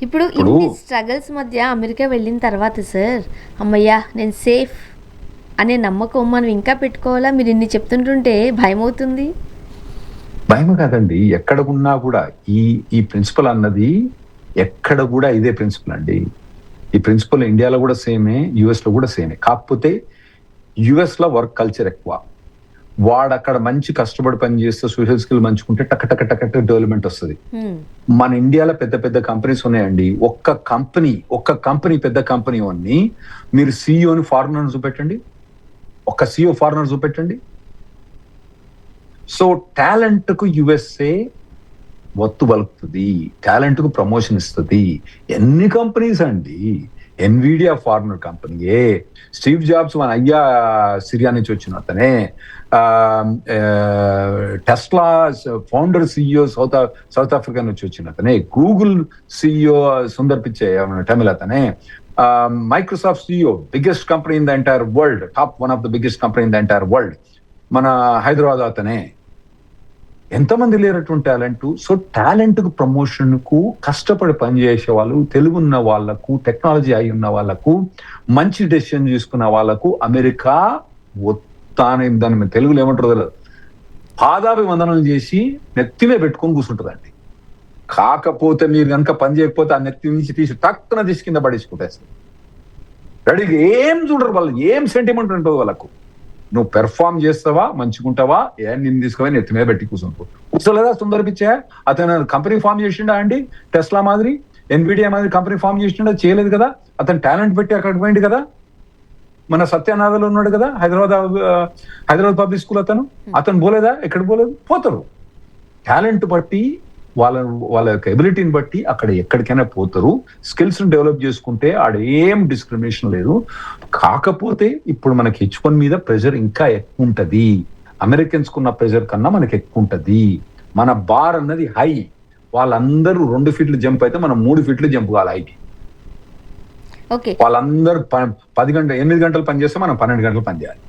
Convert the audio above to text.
ఇప్పుడు ఇన్ని స్ట్రగల్స్ మధ్య అమెరికా వెళ్ళిన తర్వాత సార్, అమ్మయ్యా నేను సేఫ్ అనే నమ్మకం మనం ఇంకా పెట్టుకోవాలా? మీరు ఇన్ని చెప్తుంటుంటే భయమవుతుంది. భయం కాదండి, ఎక్కడ ఉన్నా కూడా ఈ ఈ ప్రిన్సిపల్ అన్నది ఎక్కడ కూడా ఇదే ప్రిన్సిపల్ అండి. ఈ ప్రిన్సిపల్ ఇండియాలో కూడా సేమే, యుఎస్ లో కూడా సేమే. కాకపోతే యుఎస్ లో వర్క్ కల్చర్ ఎక్కువ. వాడు అక్కడ మంచి కష్టపడి పని చేస్తే సోషల్ స్కిల్ మంచుకుంటే టక్ టక్ టక్ టక్ డెవలప్మెంట్ వస్తుంది. మన ఇండియాలో పెద్ద పెద్ద కంపెనీస్ ఉన్నాయండి. ఒక్క కంపెనీ పెద్ద కంపెనీ అన్ని మీరు సిఇఓని ఫారినర్ చూపెట్టండి, ఒక్క సిఇఓ ఫారినర్ చూపెట్టండి. సో టాలెంట్ కు యుఎస్ఏ వత్తు పలుకుతుంది, టాలెంట్ కు ప్రమోషన్ ఇస్తుంది. ఎన్ని కంపెనీస్ అండి, ఎన్విడియా ఫారినర్ కంపెనీయే, స్టీవ్ జాబ్స్ మన అయ్యా సిరియా నుంచి వచ్చిన అతనే, Tesla founder CEO south Africa నుంచి వచ్చిన అతనే, గూగుల్ సిఇఓ సుందర్ పిచ్చే తమిళ అతనే, Microsoft CEO biggest company in the entire world, top one of the biggest company in the entire world, మన హైదరాబాద్ అతనే. ఎంతమంది లేనటువంటి టాలెంట్. సో టాలెంట్ కు ప్రమోషన్ కు కష్టపడి పనిచేసే వాళ్ళు, తెలుగున్న వాళ్లకు, టెక్నాలజీ అయి ఉన్న వాళ్లకు, మంచి డెసిషన్ తీసుకున్న వాళ్లకు అమెరికా ఒత్తానే, దాన్ని తెలుగులో ఏమంటారు తెలియదు, పాదాభివందనలు చేసి నెత్తిమే పెట్టుకొని కూర్చుంటుందండి. కాకపోతే మీరు కనుక పని చేయకపోతే ఆ నెత్తి నుంచి తీసి టక్కున తీసి కింద పడేసుకుంటేస్తారు. రెడీగా ఏం చూడరు వాళ్ళు, ఏం సెంటిమెంట్ ఉంటుంది వాళ్ళకు. నువ్వు పెర్ఫార్మ్ చేస్తావా, మంచుకుంటావా, నిన్ను తీసుకుపోయి నెత్తి మీద పెట్టి కూర్చోలేదా సుందరపిచ్చా? అతను కంపెనీ ఫామ్ చేసిండా అండి? టెస్లా మాదిరి, ఎన్విడియా మాదిరి కంపెనీ ఫామ్ చేసిండా? చేయలేదు కదా. అతను టాలెంట్ పెట్టి అక్కడికి పోయింది కదా. మన సత్యానాథలో ఉన్నాడు కదా, హైదరాబాద్ పబ్లిక్ స్కూల్ అతను పోలేదా? ఎక్కడ పోలేదు? పోతారు. టాలెంట్ బట్టి వాళ్ళ యొక్క ఎబిలిటీని బట్టి అక్కడ ఎక్కడికైనా పోతారు. స్కిల్స్ ని డెవలప్ చేసుకుంటే ఆడ ఏం డిస్క్రిమినేషన్ లేదు. కాకపోతే ఇప్పుడు మనకి H1 మీద ప్రెషర్ ఇంకా ఎక్కువ ఉంటది. అమెరికన్స్ కున్న ప్రెషర్ కన్నా మనకి ఎక్కువ ఉంటది. మన బార్ అన్నది హై. వాళ్ళందరూ 2 ఫీట్లు జంప్ అయితే మనం 3 ఫీట్లు జంప్ కావాలి హైకి. వాళ్ళందరూ 8 గంటలు పని చేస్తే మనం 12 గంటలు పని చేయాలి.